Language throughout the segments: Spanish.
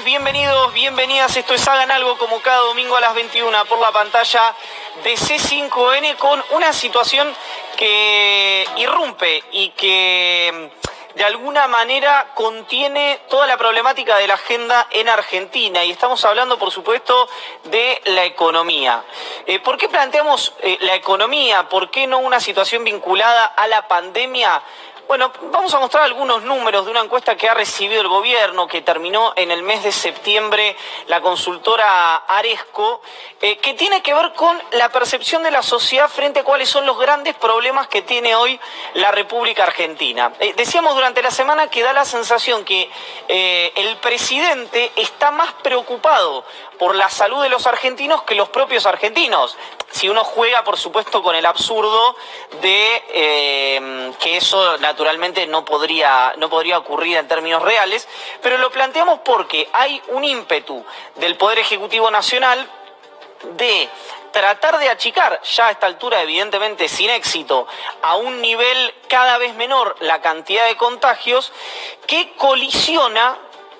bienvenidos, bienvenidas. Esto es Hagan Algo, como cada domingo a las 21 por la pantalla de C5N, con una situación que irrumpe y que de alguna manera contiene toda la problemática de la agenda en Argentina. Y estamos hablando, por supuesto, de la economía. ¿Por qué planteamos la economía? ¿Por qué no una situación vinculada a la pandemia? Bueno, vamos a mostrar algunos números de una encuesta que ha recibido el gobierno, que terminó en el mes de septiembre la consultora Aresco, que tiene que ver con la percepción de la sociedad frente a cuáles son los grandes problemas que tiene hoy la República Argentina. Decíamos durante la semana que da la sensación que el presidente está más preocupado por la salud de los argentinos que los propios argentinos. Si uno juega, por supuesto, con el absurdo de que eso naturalmente no podría ocurrir en términos reales, pero lo planteamos porque hay un ímpetu del Poder Ejecutivo Nacional de tratar de achicar, ya a esta altura evidentemente sin éxito, a un nivel cada vez menor la cantidad de contagios, que colisiona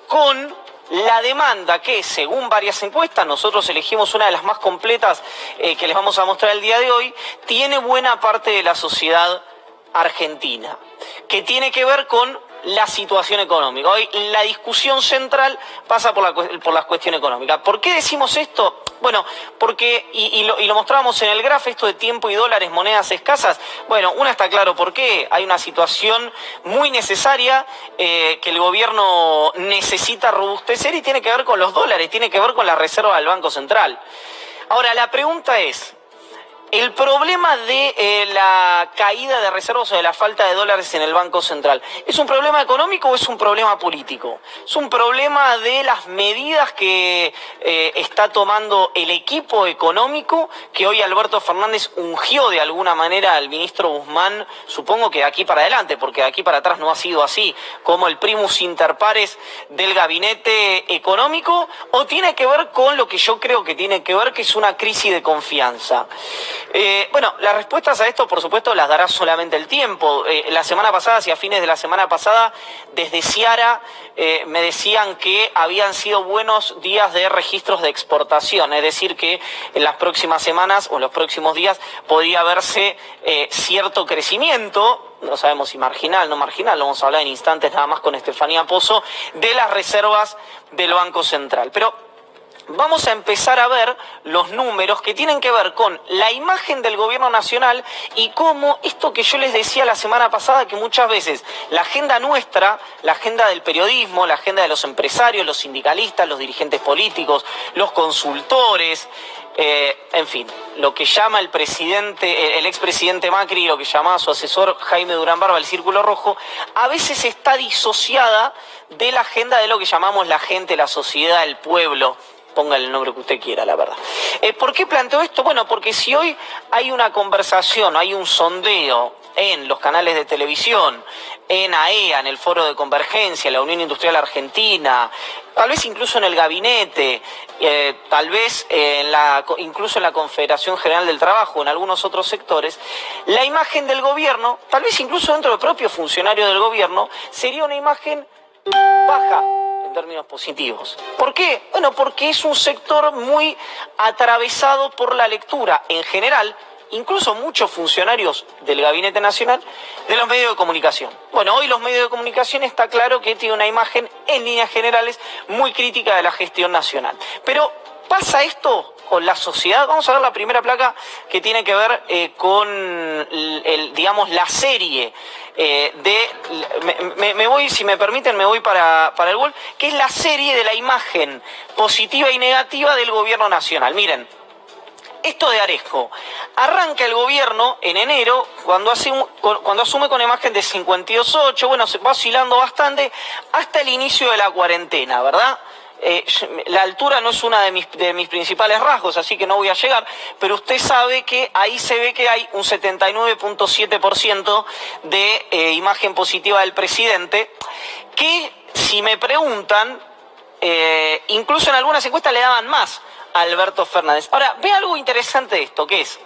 con la demanda que, según varias encuestas, nosotros elegimos una de las más completas que les vamos a mostrar el día de hoy, tiene buena parte de la sociedad argentina, que tiene que ver con la situación económica. Hoy la discusión central pasa por la cuestión económica. ¿Por qué decimos esto? Bueno, porque, y lo mostrábamos en el grafo, esto de tiempo y dólares, monedas escasas. Bueno, una está claro por qué. Hay una situación muy necesaria que el gobierno necesita robustecer y tiene que ver con los dólares, tiene que ver con la reserva del Banco Central. Ahora, la pregunta es, ¿el problema de la caída de reservas o de la falta de dólares en el Banco Central es un problema económico o es un problema político? ¿Es un problema de las medidas que está tomando el equipo económico, que hoy Alberto Fernández ungió de alguna manera al ministro Guzmán, supongo que de aquí para adelante, porque de aquí para atrás no ha sido así, como el primus inter pares del gabinete económico? ¿O tiene que ver con lo que yo creo que tiene que ver, que es una crisis de confianza? Bueno, las respuestas a esto, por supuesto, las dará solamente el tiempo. La semana pasada, hacia fines de la semana pasada, desde Ciara me decían que habían sido buenos días de registros de exportación, es decir, que en las próximas semanas o en los próximos días podría verse cierto crecimiento. No sabemos si marginal, no marginal, lo vamos a hablar en instantes nada más con Estefanía Pozo, de las reservas del Banco Central. Pero vamos a empezar a ver los números que tienen que ver con la imagen del gobierno nacional y cómo esto que yo les decía la semana pasada, que muchas veces la agenda nuestra, la agenda del periodismo, la agenda de los empresarios, los sindicalistas, los dirigentes políticos, los consultores, en fin, lo que llama el expresidente Macri, lo que llamaba su asesor Jaime Durán Barba, el Círculo Rojo, a veces está disociada de la agenda de lo que llamamos la gente, la sociedad, el pueblo. Póngale el nombre que usted quiera, la verdad. ¿Por qué planteo esto? Bueno, porque si hoy hay una conversación, hay un sondeo en los canales de televisión, en AEA, en el Foro de Convergencia, la Unión Industrial Argentina, tal vez incluso en el gabinete, tal vez incluso en la Confederación General del Trabajo, en algunos otros sectores, la imagen del gobierno, tal vez incluso dentro del propio funcionario del gobierno, sería una imagen baja en términos positivos. ¿Por qué? Bueno, porque es un sector muy atravesado por la lectura en general, incluso muchos funcionarios del Gabinete Nacional, de los medios de comunicación. Bueno, hoy los medios de comunicación está claro que tiene una imagen en líneas generales muy crítica de la gestión nacional. Pero ¿pasa esto con la sociedad? Vamos a ver la primera placa, que tiene que ver con digamos, la serie me voy, si me permiten, me voy para el gol, que es la serie de la imagen positiva y negativa del gobierno nacional. Miren, esto de Aresco. Arranca el gobierno en enero, cuando asume con imagen de 52.8, bueno, se va oscilando bastante hasta el inicio de la cuarentena, ¿verdad? La altura no es una de mis principales rasgos, así que no voy a llegar, pero usted sabe que ahí se ve que hay un 79.7% de imagen positiva del presidente, que si me preguntan, incluso en algunas encuestas le daban más a Alberto Fernández. Ahora, ve algo interesante de esto, que es,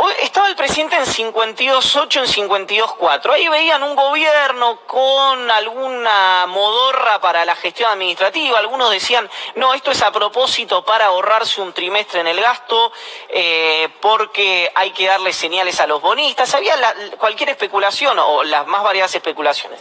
Hoy estaba el presidente en 52.8, en 52.4. Ahí veían un gobierno con alguna modorra para la gestión administrativa. Algunos decían, no, esto es a propósito para ahorrarse un trimestre en el gasto, porque hay que darle señales a los bonistas. Había cualquier especulación o las más variadas especulaciones.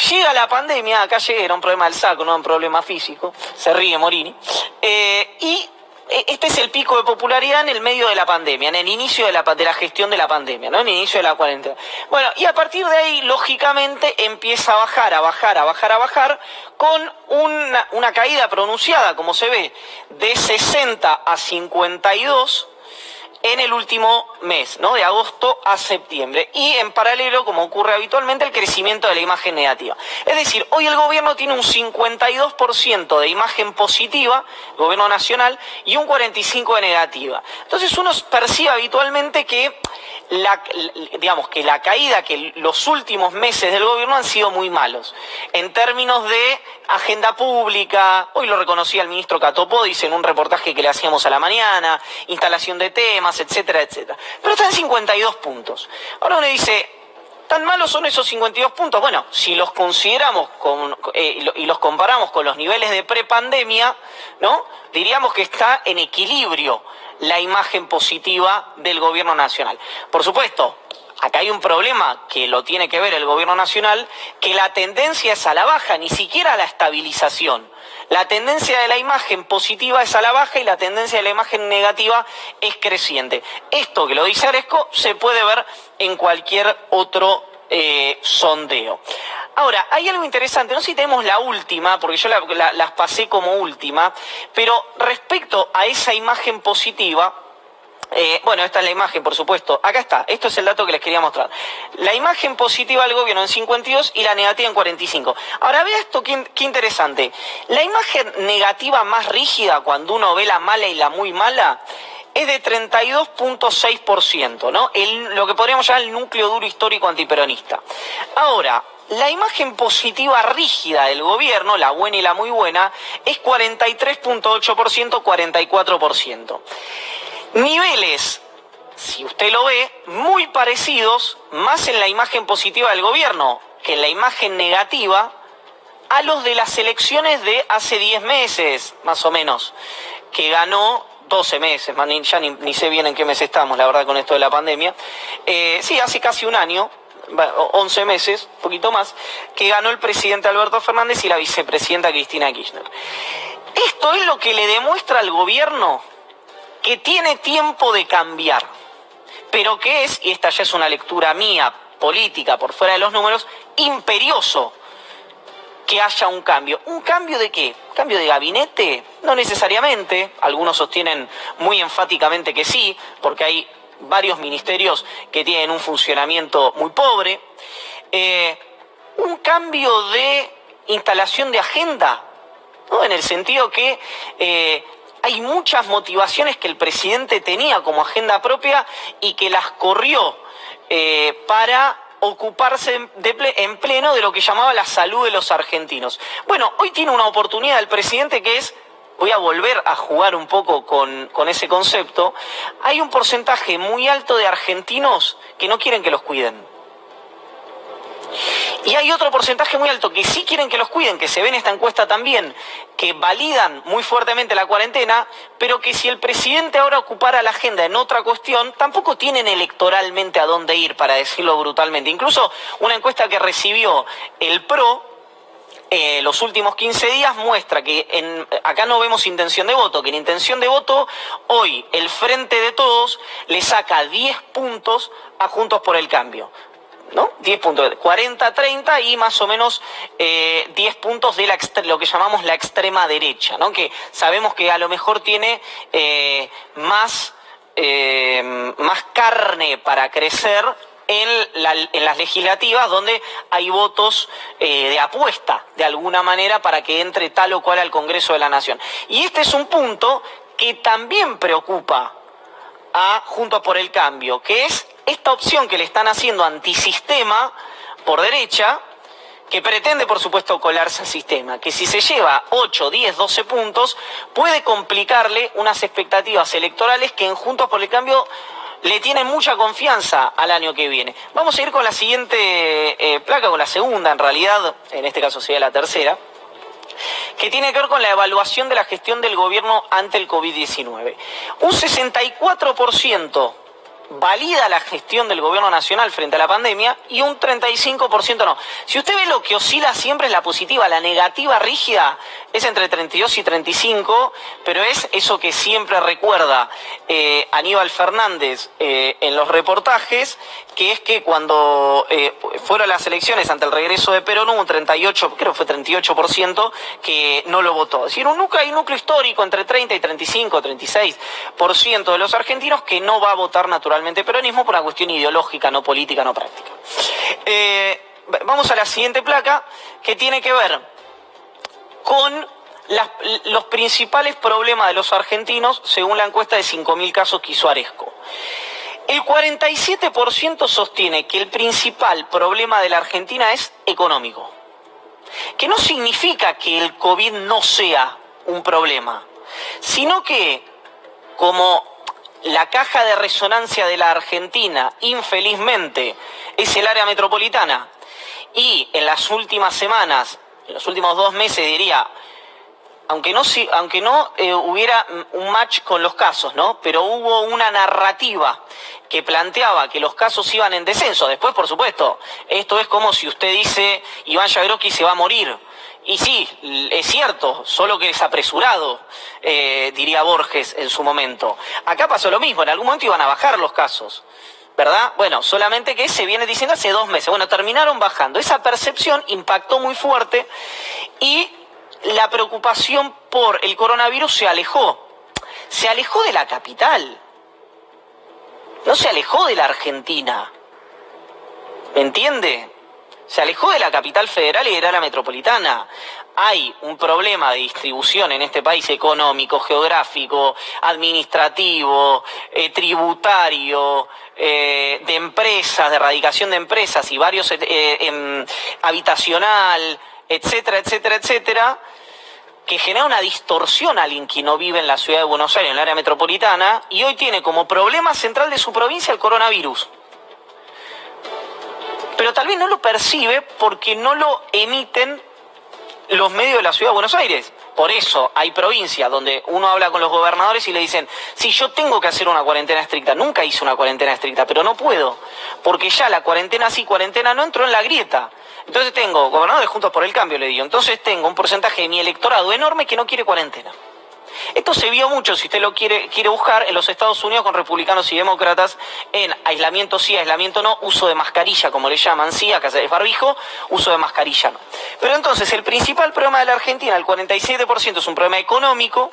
Llega la pandemia, acá era un problema del saco, no un problema físico. Se ríe Morini. Y este es el pico de popularidad en el medio de la pandemia, en el inicio de la gestión de la pandemia, ¿no? En el inicio de la cuarentena. Bueno, y a partir de ahí, lógicamente, empieza a bajar, con una caída pronunciada, como se ve, de 60 a 52 en el último mes, ¿no? De agosto a septiembre. Y en paralelo, como ocurre habitualmente, el crecimiento de la imagen negativa. Es decir, hoy el gobierno tiene un 52% de imagen positiva, el gobierno nacional, y un 45% de negativa. Entonces uno percibe habitualmente que la caída, que los últimos meses del gobierno han sido muy malos. En términos de agenda pública, hoy lo reconocía el ministro Catopodis en un reportaje que le hacíamos a la mañana, instalación de temas, etcétera, etcétera. Pero está en 52 puntos. Ahora uno dice, ¿tan malos son esos 52 puntos? Bueno, si los consideramos y los comparamos con los niveles de prepandemia, ¿no? Diríamos que está en equilibrio la imagen positiva del gobierno nacional. Por supuesto, acá hay un problema que lo tiene que ver el gobierno nacional, que la tendencia es a la baja, ni siquiera a la estabilización. La tendencia de la imagen positiva es a la baja y la tendencia de la imagen negativa es creciente. Esto que lo dice Aresco se puede ver en cualquier otro sondeo. Ahora, hay algo interesante, no sé si tenemos la última, porque yo las pasé como última, pero respecto a esa imagen positiva, bueno, esta es la imagen, por supuesto. Acá está, esto es el dato que les quería mostrar. La imagen positiva del gobierno en 52 y la negativa en 45. Ahora, vea esto, qué interesante. La imagen negativa más rígida, cuando uno ve la mala y la muy mala, es de 32.6%, ¿no? Lo que podríamos llamar el núcleo duro histórico antiperonista. Ahora, la imagen positiva rígida del gobierno, la buena y la muy buena, es 43.8%, 44%. Niveles, si usted lo ve, muy parecidos, más en la imagen positiva del gobierno que en la imagen negativa, a los de las elecciones de hace 10 meses, más o menos, que ganó 12 meses, ya ni sé bien en qué mes estamos, la verdad, con esto de la pandemia. Sí, hace casi un año, 11 meses, un poquito más, que ganó el presidente Alberto Fernández y la vicepresidenta Cristina Kirchner. Esto es lo que le demuestra al gobierno que tiene tiempo de cambiar, pero que es, y esta ya es una lectura mía, política, por fuera de los números, imperioso que haya un cambio. ¿Un cambio de qué? ¿Cambio de gabinete? No necesariamente, algunos sostienen muy enfáticamente que sí, porque hay varios ministerios que tienen un funcionamiento muy pobre. Un cambio de instalación de agenda, ¿no? En el sentido que hay muchas motivaciones que el presidente tenía como agenda propia y que las corrió para ocuparse en pleno de lo que llamaba la salud de los argentinos. Bueno, hoy tiene una oportunidad el presidente que es, voy a volver a jugar un poco con ese concepto, hay un porcentaje muy alto de argentinos que no quieren que los cuiden. Y hay otro porcentaje muy alto que sí quieren que los cuiden, que se ve en esta encuesta también, que validan muy fuertemente la cuarentena, pero que si el presidente ahora ocupara la agenda en otra cuestión, tampoco tienen electoralmente a dónde ir, para decirlo brutalmente. Incluso una encuesta que recibió el PRO los últimos 15 días muestra que acá no vemos intención de voto, que en intención de voto hoy el Frente de Todos le saca 10 puntos a Juntos por el Cambio, ¿no? 10 puntos, 40-30 y más o menos 10 puntos de lo que llamamos la extrema derecha, ¿no? Que sabemos que a lo mejor tiene más carne para crecer en las legislativas, donde hay votos de apuesta, de alguna manera, para que entre tal o cual al Congreso de la Nación. Y este es un punto que también preocupa a Juntos por el Cambio, que es esta opción que le están haciendo antisistema por derecha, que pretende, por supuesto, colarse al sistema, que si se lleva 8, 10, 12 puntos, puede complicarle unas expectativas electorales que en Juntos por el Cambio le tienen mucha confianza al año que viene. Vamos a ir con la siguiente placa, con la segunda en realidad, en este caso sería la tercera, que tiene que ver con la evaluación de la gestión del gobierno ante el COVID-19. Un 64% valida la gestión del gobierno nacional frente a la pandemia y un 35% no. Si usted ve, lo que oscila siempre es la positiva, la negativa rígida es entre 32 y 35, pero es eso que siempre recuerda Aníbal Fernández en los reportajes, que es que cuando fueron las elecciones ante el regreso de Perón hubo un 38, creo que fue 38% que no lo votó. Es decir, hay un núcleo histórico entre 30 y 35, 36% de los argentinos que no va a votar naturalmente peronismo por una cuestión ideológica, no política, no práctica. Vamos a la siguiente placa, que tiene que ver con los principales problemas de los argentinos según la encuesta de 5.000 casos que hizo Aresco. El 47% sostiene que el principal problema de la Argentina es económico, que no significa que el COVID no sea un problema, sino que como la caja de resonancia de la Argentina, infelizmente, es el área metropolitana, y en las últimas semanas, en los últimos 2 meses diría, aunque no hubiera un match con los casos, ¿no? Pero hubo una narrativa que planteaba que los casos iban en descenso. Después, por supuesto, esto es como si usted dice Iván Jagroski se va a morir. Y sí, es cierto, solo que es apresurado, diría Borges en su momento. Acá pasó lo mismo, en algún momento iban a bajar los casos, ¿verdad? Bueno, solamente que se viene diciendo hace 2 meses. Bueno, terminaron bajando. Esa percepción impactó muy fuerte y la preocupación por el coronavirus se alejó de la capital, no se alejó de la Argentina, ¿me entiende? Se alejó de la capital federal y de la metropolitana. Hay un problema de distribución en este país económico, geográfico, administrativo, tributario, de empresas, de erradicación de empresas y varios habitacional, etcétera, etcétera, etcétera, que genera una distorsión a alguien que no vive en la ciudad de Buenos Aires, en el área metropolitana, y hoy tiene como problema central de su provincia el coronavirus. Pero tal vez no lo percibe porque no lo emiten los medios de la ciudad de Buenos Aires. Por eso hay provincias donde uno habla con los gobernadores y le dicen, sí, yo tengo que hacer una cuarentena estricta. Nunca hice una cuarentena estricta, pero no puedo, porque ya la cuarentena sí, cuarentena no entró en la grieta. Entonces tengo gobernadores Juntos por el Cambio, le digo. Entonces tengo un porcentaje de mi electorado enorme que no quiere cuarentena. Esto se vio mucho, si usted lo quiere buscar, en los Estados Unidos con republicanos y demócratas, en aislamiento sí, aislamiento no, uso de mascarilla, como le llaman, sí, acá es barbijo, uso de mascarilla no. Pero entonces, el principal problema de la Argentina, el 47% es un problema económico,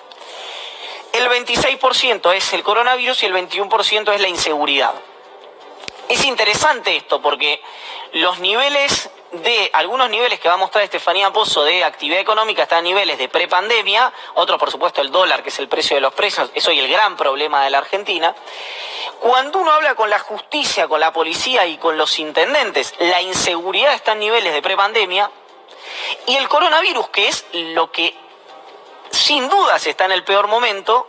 el 26% es el coronavirus y el 21% es la inseguridad. Es interesante esto porque algunos niveles que va a mostrar Estefanía Pozo de actividad económica están a niveles de prepandemia, otro por supuesto el dólar, que es el precio de los precios, es hoy el gran problema de la Argentina. Cuando uno habla con la justicia, con la policía y con los intendentes, la inseguridad está en niveles de prepandemia, y el coronavirus, que es lo que sin dudas está en el peor momento,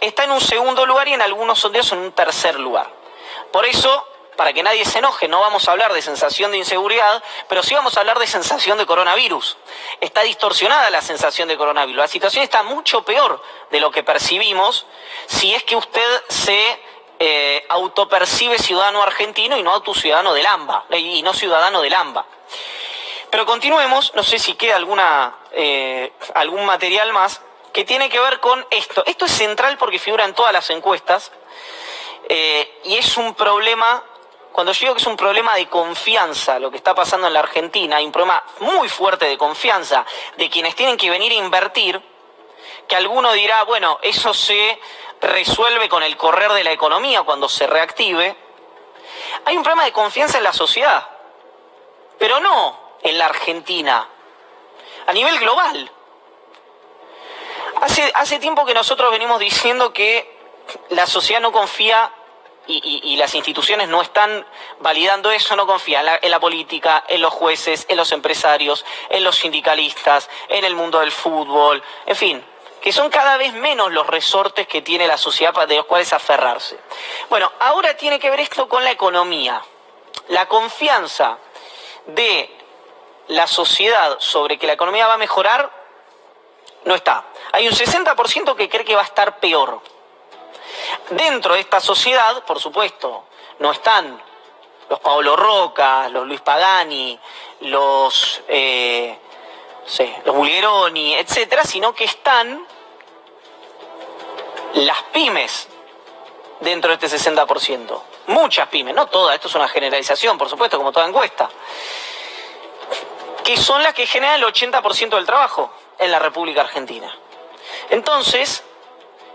está en un segundo lugar y en algunos sondeos en un tercer lugar. Por eso, para que nadie se enoje, no vamos a hablar de sensación de inseguridad, pero sí vamos a hablar de sensación de coronavirus. Está distorsionada la sensación de coronavirus. La situación está mucho peor de lo que percibimos si es que usted se autopercibe ciudadano argentino y no autociudadano del AMBA, y no ciudadano del AMBA. Pero continuemos, no sé si queda algún material más que tiene que ver con esto. Esto es central porque figura en todas las encuestas y es un problema. Cuando yo digo que es un problema de confianza lo que está pasando en la Argentina, hay un problema muy fuerte de confianza de quienes tienen que venir a invertir, que alguno dirá, bueno, eso se resuelve con el correr de la economía cuando se reactive. Hay un problema de confianza en la sociedad, pero no en la Argentina, a nivel global. Hace tiempo que nosotros venimos diciendo que la sociedad no confía y las instituciones no están validando eso, no confían en la política, en los jueces, en los empresarios, en los sindicalistas, en el mundo del fútbol, en fin, que son cada vez menos los resortes que tiene la sociedad de los cuales aferrarse. Bueno, ahora tiene que ver esto con la economía. La confianza de la sociedad sobre que la economía va a mejorar no está. Hay un 60% que cree que va a estar peor. Dentro de esta sociedad, por supuesto, no están los Paolo Roca, los Luis Pagani, los Bulgeroni, etcétera, sino que están las pymes dentro de este 60%. Muchas pymes, no todas, esto es una generalización, por supuesto, como toda encuesta, que son las que generan el 80% del trabajo en la República Argentina. Entonces,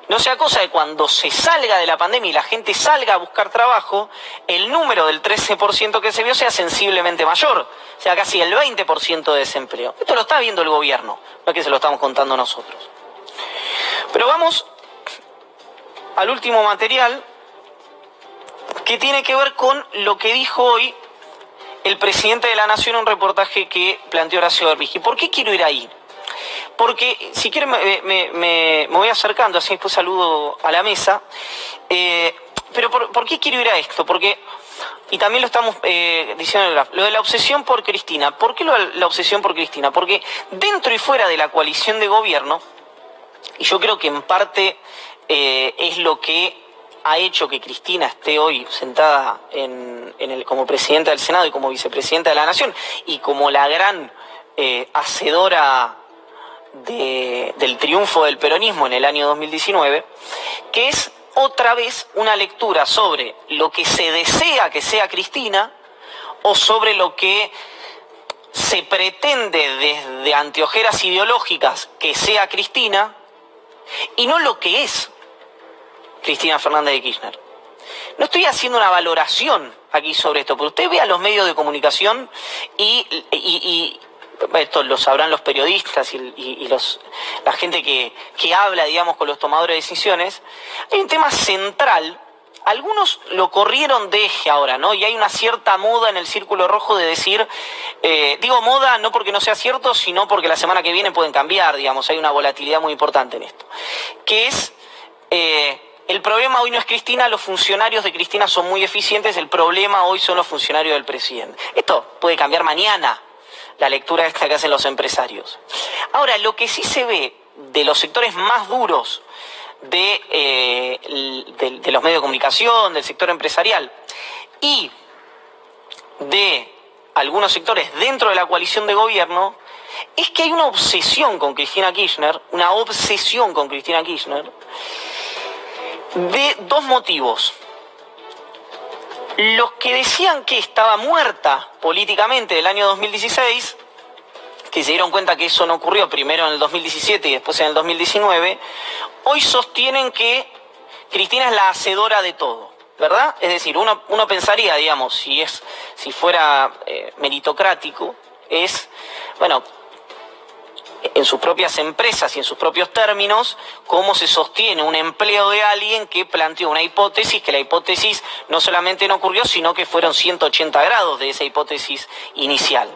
no sea cosa de cuando se salga de la pandemia y la gente salga a buscar trabajo, el número del 13% que se vio sea sensiblemente mayor, o sea, casi el 20% de desempleo. Esto lo está viendo el gobierno, no es que se lo estamos contando nosotros. Pero vamos al último material, que tiene que ver con lo que dijo hoy el presidente de la Nación en un reportaje que planteó Horacio Berbisky. ¿Por qué quiero ir ahí? Porque, si quieren, me voy acercando, así después saludo a la mesa. Pero ¿por qué quiero ir a esto? Porque, y también lo estamos diciendo, lo de la obsesión por Cristina. ¿Por qué la obsesión por Cristina? Porque dentro y fuera de la coalición de gobierno, y yo creo que en parte es lo que ha hecho que Cristina esté hoy sentada como presidenta del Senado y como vicepresidenta de la Nación, y como la gran hacedora del triunfo del peronismo en el año 2019, que es otra vez una lectura sobre lo que se desea que sea Cristina o sobre lo que se pretende desde anteojeras ideológicas que sea Cristina y no lo que es Cristina Fernández de Kirchner. No estoy haciendo una valoración aquí sobre esto, pero usted ve a los medios de comunicación y esto lo sabrán los periodistas y la gente que habla, digamos, con los tomadores de decisiones. Hay un tema central, algunos lo corrieron de eje ahora, ¿no? Y hay una cierta moda en el círculo rojo de decir, digo moda no porque no sea cierto, sino porque la semana que viene pueden cambiar, digamos, hay una volatilidad muy importante en esto, que es... el problema hoy no es Cristina, los funcionarios de Cristina son muy eficientes, el problema hoy son los funcionarios del presidente. Esto puede cambiar mañana, la lectura esta que hacen los empresarios. Ahora, lo que sí se ve de los sectores más duros de los medios de comunicación, del sector empresarial y de algunos sectores dentro de la coalición de gobierno, es que hay una obsesión con Cristina Kirchner, de dos motivos. Los que decían que estaba muerta políticamente del año 2016, que se dieron cuenta que eso no ocurrió primero en el 2017 y después en el 2019, hoy sostienen que Cristina es la hacedora de todo, ¿verdad? Es decir, uno pensaría, digamos, si fuera meritocrático, bueno, en sus propias empresas y en sus propios términos, cómo se sostiene un empleo de alguien que planteó una hipótesis, que la hipótesis no solamente no ocurrió, sino que fueron 180 grados de esa hipótesis inicial.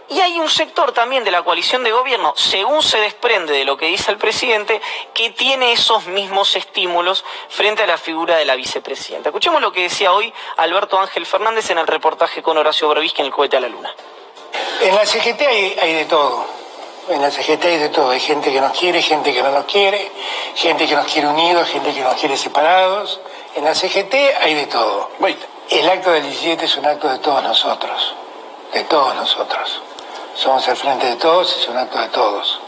Y hay un sector también de la coalición de gobierno, según se desprende de lo que dice el presidente, que tiene esos mismos estímulos frente a la figura de la vicepresidenta. Escuchemos lo que decía hoy Alberto Ángel Fernández en el reportaje con Horacio Berbisky en El cohete a la luna. En la CGT hay de todo. En la CGT hay de todo. Hay gente que nos quiere, gente que no nos quiere, gente que nos quiere unidos, gente que nos quiere separados. En la CGT hay de todo. El acto del 17 es un acto de todos nosotros. De todos nosotros. Somos el frente de todos, es un acto de todos.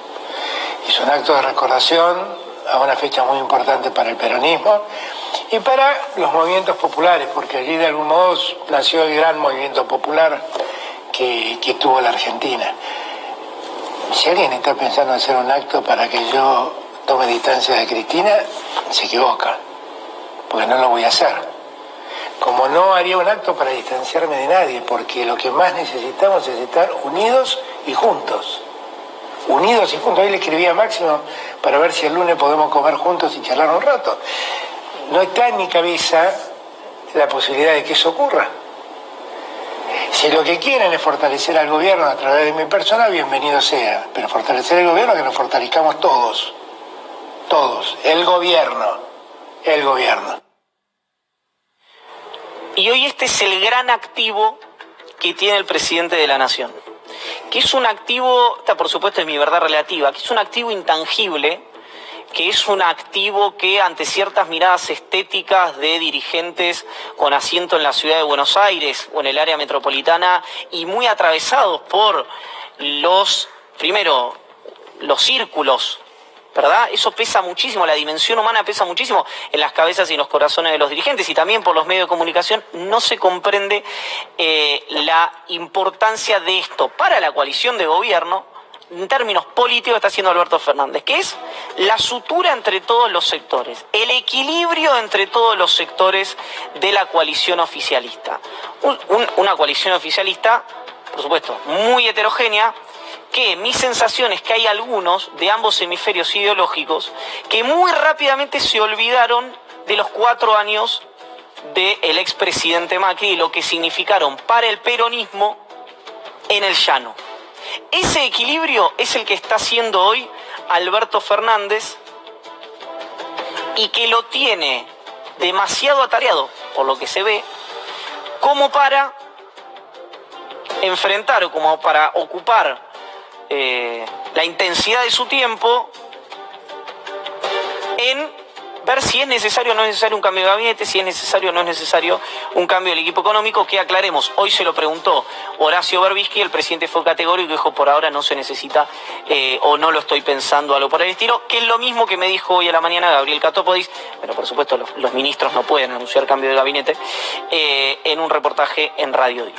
Es un acto de recordación a una fecha muy importante para el peronismo y para los movimientos populares, porque allí de algún modo nació el gran movimiento popular que tuvo la Argentina. Si alguien está pensando en hacer un acto para que yo tome distancia de Cristina, se equivoca, porque no lo voy a hacer. Como no haría un acto para distanciarme de nadie, porque lo que más necesitamos es estar unidos y juntos. Unidos y juntos. Hoy le escribí a Máximo para ver si el lunes podemos comer juntos y charlar un rato. No está en mi cabeza la posibilidad de que eso ocurra. Si lo que quieren es fortalecer al gobierno a través de mi persona, bienvenido sea. Pero fortalecer el gobierno, que nos fortalezcamos todos. todos, el gobierno. Y hoy este es el gran activo que tiene el presidente de la Nación, que es un activo, esta por supuesto es mi verdad relativa, que es un activo intangible, que es un activo que ante ciertas miradas estéticas de dirigentes con asiento en la ciudad de Buenos Aires o en el área metropolitana y muy atravesados por los círculos, ¿verdad? Eso pesa muchísimo, la dimensión humana pesa muchísimo en las cabezas y en los corazones de los dirigentes y también por los medios de comunicación. No se comprende la importancia de esto para la coalición de gobierno en términos políticos está haciendo Alberto Fernández, que es la sutura entre todos los sectores, el equilibrio entre todos los sectores de la coalición oficialista. Una coalición oficialista, por supuesto, muy heterogénea, que mi sensación es que hay algunos de ambos hemisferios ideológicos que muy rápidamente se olvidaron de los 4 años del expresidente Macri y lo que significaron para el peronismo en el llano. Ese equilibrio es el que está haciendo hoy Alberto Fernández y que lo tiene demasiado atareado, por lo que se ve, como para enfrentar o como para ocupar la intensidad de su tiempo en ver si es necesario o no es necesario un cambio de gabinete, si es necesario o no es necesario un cambio del equipo económico, que aclaremos, hoy se lo preguntó Horacio Berbisky, el presidente fue categórico y dijo por ahora no se necesita o no lo estoy pensando, algo por el estilo, que es lo mismo que me dijo hoy a la mañana Gabriel Catopodis, pero por supuesto los ministros no pueden anunciar cambio de gabinete, en un reportaje en Radio 10.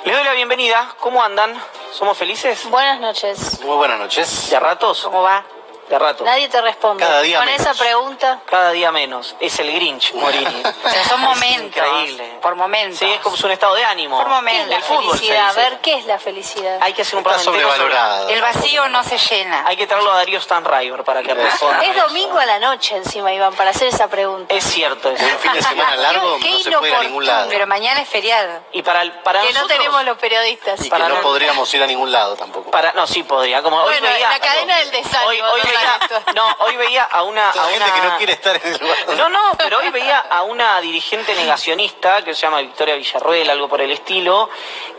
Les doy la bienvenida, ¿cómo andan? ¿Somos felices? Buenas noches. Muy buenas noches. ¿De a ratos? ¿Cómo va? De rato. Nadie te responde. Cada día Con menos. esa pregunta. Cada día menos. Es el Grinch, Morini. O sea, son momentos. Increíble. Por momentos. Sí, es como un estado de ánimo. Por momentos. ¿Qué es la El fútbol se felicidad? A dice. ver, ¿qué es la felicidad? Hay que hacer un Está programa entero sobrevalorada. El vacío no se llena. Hay que traerlo a Darío Stanraiver para que responda. Es domingo a la noche encima, Iván, para hacer esa pregunta. Es cierto eso. Un fin de semana largo Qué no se puede ir a ningún lado. Pero mañana es feriado. Y para Que nosotros, no tenemos los periodistas. Y que para no no- podríamos ir a ningún lado tampoco. no, sí podría. Como hoy Bueno, veía, la cadena del desánimo. hoy veía, hoy veía a una Gente que no quiere estar en el lugar. No, pero hoy veía a una dirigente negacionista que se llama Victoria Villarruel, algo por el estilo,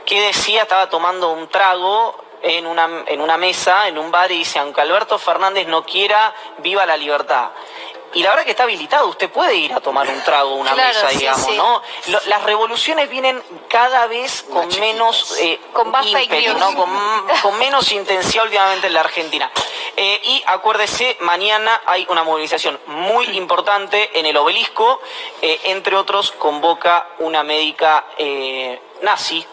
que decía, estaba tomando un trago en una mesa, en un bar, y dice, aunque Alberto Fernández no quiera, viva la libertad. Y la verdad que está habilitado, usted puede ir a tomar un trago, una Claro, mesa, sí, digamos, sí. ¿no? Las revoluciones vienen cada vez con Más menos Con más fake ímpetu, news. ¿no? Con menos intensidad últimamente en la Argentina. Y acuérdese, mañana hay una movilización muy importante en el Obelisco, entre otros convoca una médica nazi,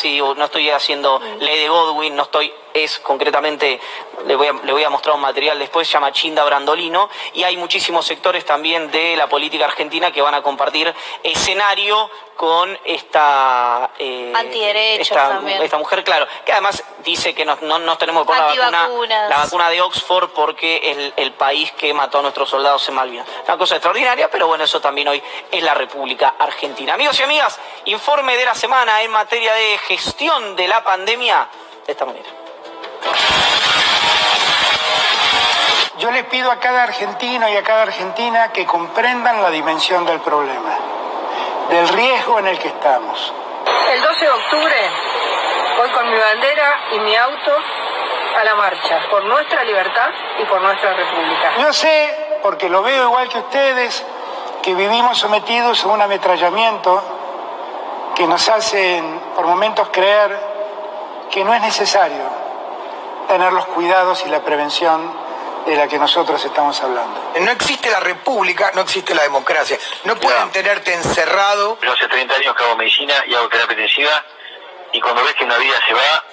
digo, no estoy haciendo ley de Godwin, no estoy, es concretamente, le voy a mostrar un material después, se llama Chinda Brandolino, y hay muchísimos sectores también de la política argentina que van a compartir escenario con esta Antiderechos también. esta mujer, claro, que además dice que no nos tenemos que poner Antivacunas. la vacuna de Oxford porque es el país que mató a nuestros soldados en Malvinas. Una cosa extraordinaria, pero bueno, eso también hoy es la República Argentina. Amigos y amigas, informe de la semana en materia de gestión de la pandemia de esta manera. Yo le pido a cada argentino y a cada argentina que comprendan la dimensión del problema, del riesgo en el que estamos. El 12 de octubre voy con mi bandera y mi auto a la marcha por nuestra libertad y por nuestra república. Yo sé, porque lo veo igual que ustedes, que vivimos sometidos a un ametrallamiento que nos hacen por momentos creer que no es necesario tener los cuidados y la prevención de la que nosotros estamos hablando. No existe la república, no existe la democracia. No pueden tenerte encerrado. Yo hace 30 años que hago medicina y hago terapia intensiva, y cuando ves que una vida se va,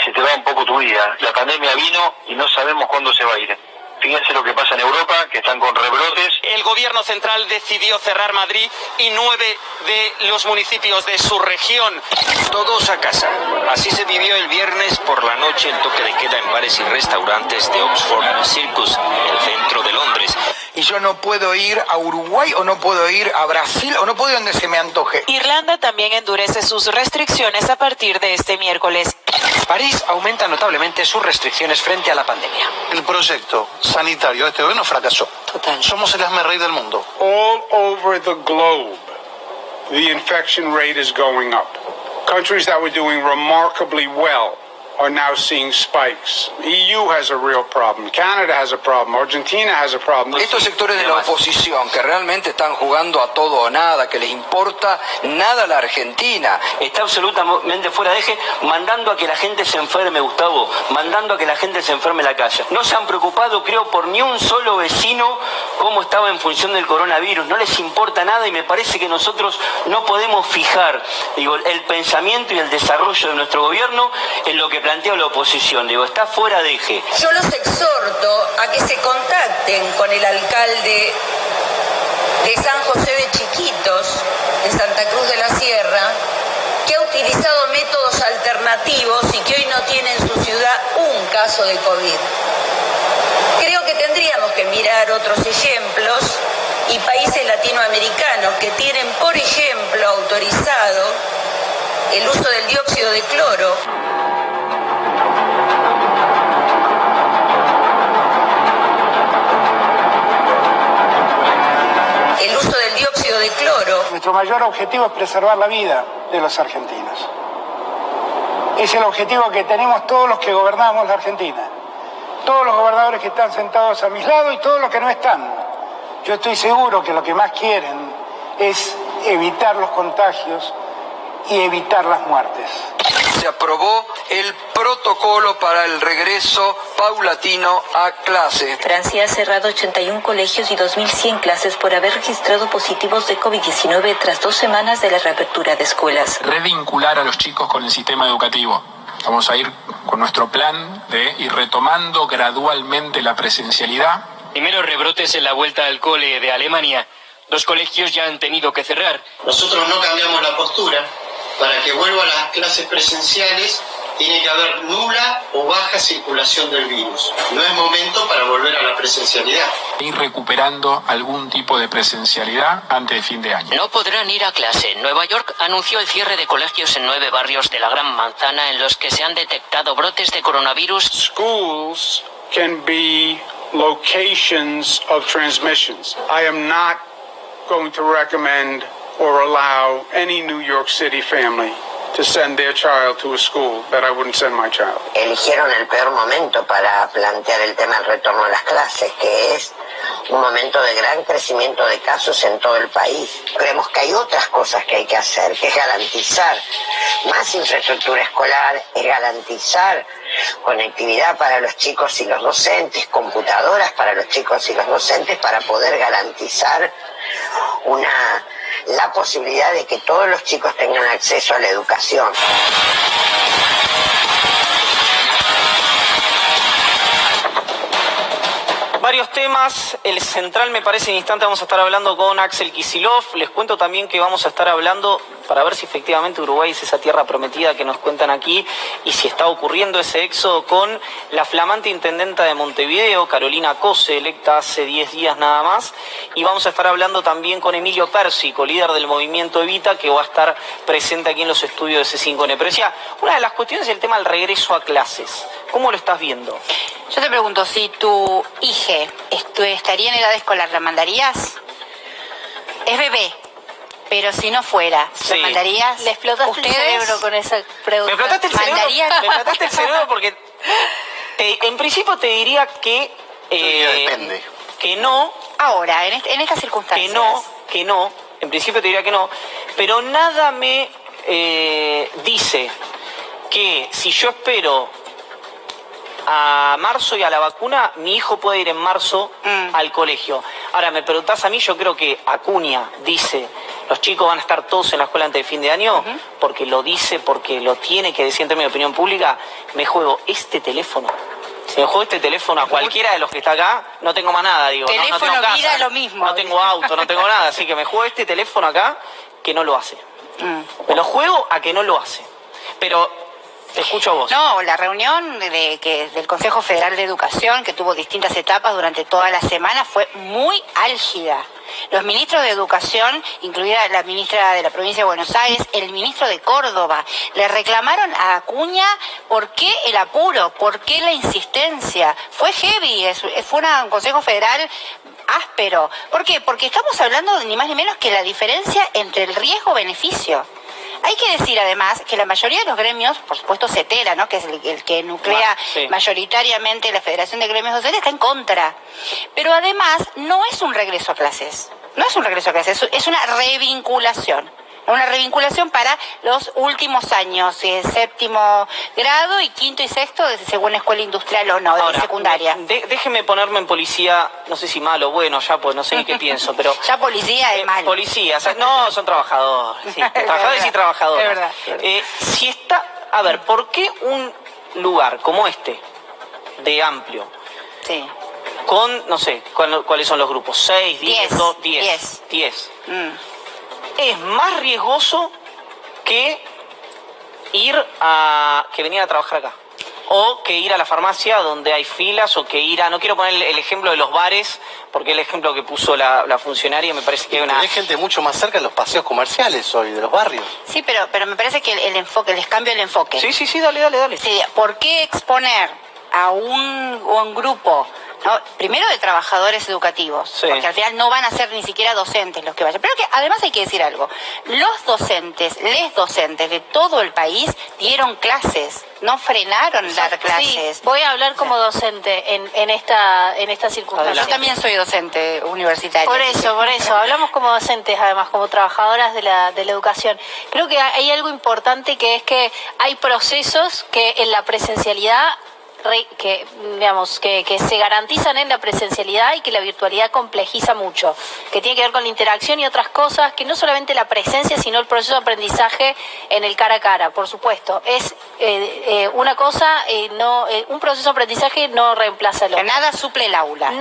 se te va un poco tu vida. La pandemia vino y no sabemos cuándo se va a ir. Fíjense lo que pasa en Europa, que están con rebrotes. El gobierno central decidió cerrar Madrid y 9 de los municipios de su región. Todos a casa. Así se vivió el viernes por la noche el toque de queda en bares y restaurantes de Oxford Circus, el centro de Londres. Y yo no puedo ir a Uruguay, o no puedo ir a Brasil, o no puedo ir donde se me antoje. Irlanda también endurece sus restricciones a partir de este miércoles. París aumenta notablemente sus restricciones frente a la pandemia. El proyecto sanitario de este gobierno fracasó. Total. Somos el hazmerrey del mundo. All over the globe, the infection rate is going up. Countries that were doing remarkably well are now seeing spikes. EU has a real problem. Canada has a problem. Argentina has a problem. Estos sectores de la oposición que realmente están jugando a todo o nada, que les importa nada a la Argentina. Está absolutamente fuera de eje, mandando a que la gente se enferme, Gustavo, mandando a que la gente se enferme en la calle. No se han preocupado, creo, por ni un solo vecino cómo estaba en función del coronavirus. No les importa nada y me parece que nosotros no podemos fijar, el pensamiento y el desarrollo de nuestro gobierno en lo que plantea la oposición. Está fuera de eje. Yo los exhorto a que se contacten con el alcalde de San José de Chiquitos, en Santa Cruz de la Sierra, que ha utilizado métodos alternativos y que hoy no tiene en su ciudad un caso de COVID. Creo que tendríamos que mirar otros ejemplos y países latinoamericanos que tienen, por ejemplo, autorizado el uso del dióxido de cloro. Nuestro mayor objetivo es preservar la vida de los argentinos. Es el objetivo que tenemos todos los que gobernamos la Argentina. Todos los gobernadores que están sentados a mis lados y todos los que no están. Yo estoy seguro que lo que más quieren es evitar los contagios y evitar las muertes. Se aprobó el protocolo para el regreso paulatino a clases. Francia ha cerrado 81 colegios y 2.100 clases por haber registrado positivos de COVID-19 tras 2 semanas de la reapertura de escuelas. Revincular a los chicos con el sistema educativo. Vamos a ir con nuestro plan de ir retomando gradualmente la presencialidad. Primeros rebrotes en la vuelta al cole de Alemania. 2 colegios ya han tenido que cerrar. Nosotros no cambiamos la postura. Para que vuelva a las clases presenciales tiene que haber nula o baja circulación del virus. No es momento para volver a la presencialidad. Ir recuperando algún tipo de presencialidad antes de fin de año. No podrán ir a clase. Nueva York anunció el cierre de colegios en 9 barrios de la Gran Manzana en los que se han detectado brotes de coronavirus. Schools can be locations of transmissions. I am not going to recommend or allow any New York City family to send their child to a school that I wouldn't send my child. Eligieron el peor momento para plantear el tema del retorno a las clases, que es un momento de gran crecimiento de casos en todo el país. Creemos que hay otras cosas que hay que hacer, que es garantizar más infraestructura escolar, es garantizar conectividad para los chicos y los docentes, computadoras para los chicos y los docentes, para poder garantizar la posibilidad de que todos los chicos tengan acceso a la educación. Varios temas, el central me parece en instante vamos a estar hablando con Axel Kicillof. Les cuento también que vamos a estar hablando para ver si efectivamente Uruguay es esa tierra prometida que nos cuentan aquí y si está ocurriendo ese éxodo con la flamante intendenta de Montevideo, Carolina Cose, electa hace 10 días nada más. Y vamos a estar hablando también con Emilio Pérsico, líder del movimiento Evita, que va a estar presente aquí en los estudios de C5N. Pero decía, una de las cuestiones es el tema del regreso a clases. ¿Cómo lo estás viendo? Yo te pregunto, si tu hija estaría en edad escolar, ¿la mandarías? Es bebé, pero si no fuera, ¿la mandarías? Le explotaste el cerebro con esa pregunta. Me explotaste el cerebro porque en principio te diría que depende. Que no. Ahora, en estas circunstancias. Que no. En principio te diría que no. Pero nada me dice que si yo espero a marzo y a la vacuna, mi hijo puede ir en marzo al colegio. Ahora, me preguntás a mí, yo creo que Acuña dice, los chicos van a estar todos en la escuela antes de fin de año, porque lo dice, porque lo tiene que decir en términos de opinión pública. Me juego este teléfono. Si me juego este teléfono a cualquiera de los que está acá, no tengo más nada, digo. Teléfono, no tengo casa, vida, lo mismo. No tengo auto, no tengo nada. Así que me juego este teléfono acá, que no lo hace. Me lo juego a que no lo hace. Pero te escucho a vos. No, la reunión del Consejo Federal de Educación, que tuvo distintas etapas durante toda la semana, fue muy álgida. Los ministros de Educación, incluida la ministra de la provincia de Buenos Aires, el ministro de Córdoba, le reclamaron a Acuña por qué el apuro, por qué la insistencia. Fue heavy, fue un Consejo Federal áspero. ¿Por qué? Porque estamos hablando ni más ni menos que la diferencia entre el riesgo-beneficio. Hay que decir además que la mayoría de los gremios, por supuesto CETERA, ¿no?, que es el que nuclea mayoritariamente la Federación de Gremios Docentes, está en contra. Pero además no es un regreso a clases, es una revinculación. Una revinculación para los últimos años, séptimo grado y quinto y sexto, según escuela industrial o no, de secundaria. Déjeme ponerme en policía, no sé si malo o bueno, ya pues no sé ni qué pienso, pero... Ya policía es malo. Policía, o sea, no, son trabajadores, sí, trabajadores y trabajadoras. Es verdad. Si está, a ver, ¿por qué un lugar como este, de amplio, con, no sé, cuáles son los grupos, 6, 10, 10, es más riesgoso que venir a trabajar acá? O que ir a la farmacia donde hay filas, o que ir a... No quiero poner el ejemplo de los bares, porque el ejemplo que puso la funcionaria me parece que hay una... Hay gente mucho más cerca de los paseos comerciales hoy, de los barrios. Sí, pero me parece que el enfoque, les cambio el enfoque. Sí, dale. Sí, ¿por qué exponer a un grupo... ¿no? Primero de trabajadores educativos, porque al final no van a ser ni siquiera docentes los que vayan. Pero que además hay que decir algo, les docentes de todo el país dieron clases, no frenaron dar clases. Sí, voy a hablar como docente en esta circunstancia. Yo también soy docente universitaria. Por eso, hablamos como docentes, además, como trabajadoras de la educación. Creo que hay algo importante, que es que hay procesos que en la presencialidad que se garantizan en la presencialidad y que la virtualidad complejiza mucho, que tiene que ver con la interacción y otras cosas, que no solamente la presencia, sino el proceso de aprendizaje en el cara a cara, por supuesto. Es una cosa, un proceso de aprendizaje no reemplaza el otro. Nada suple el aula.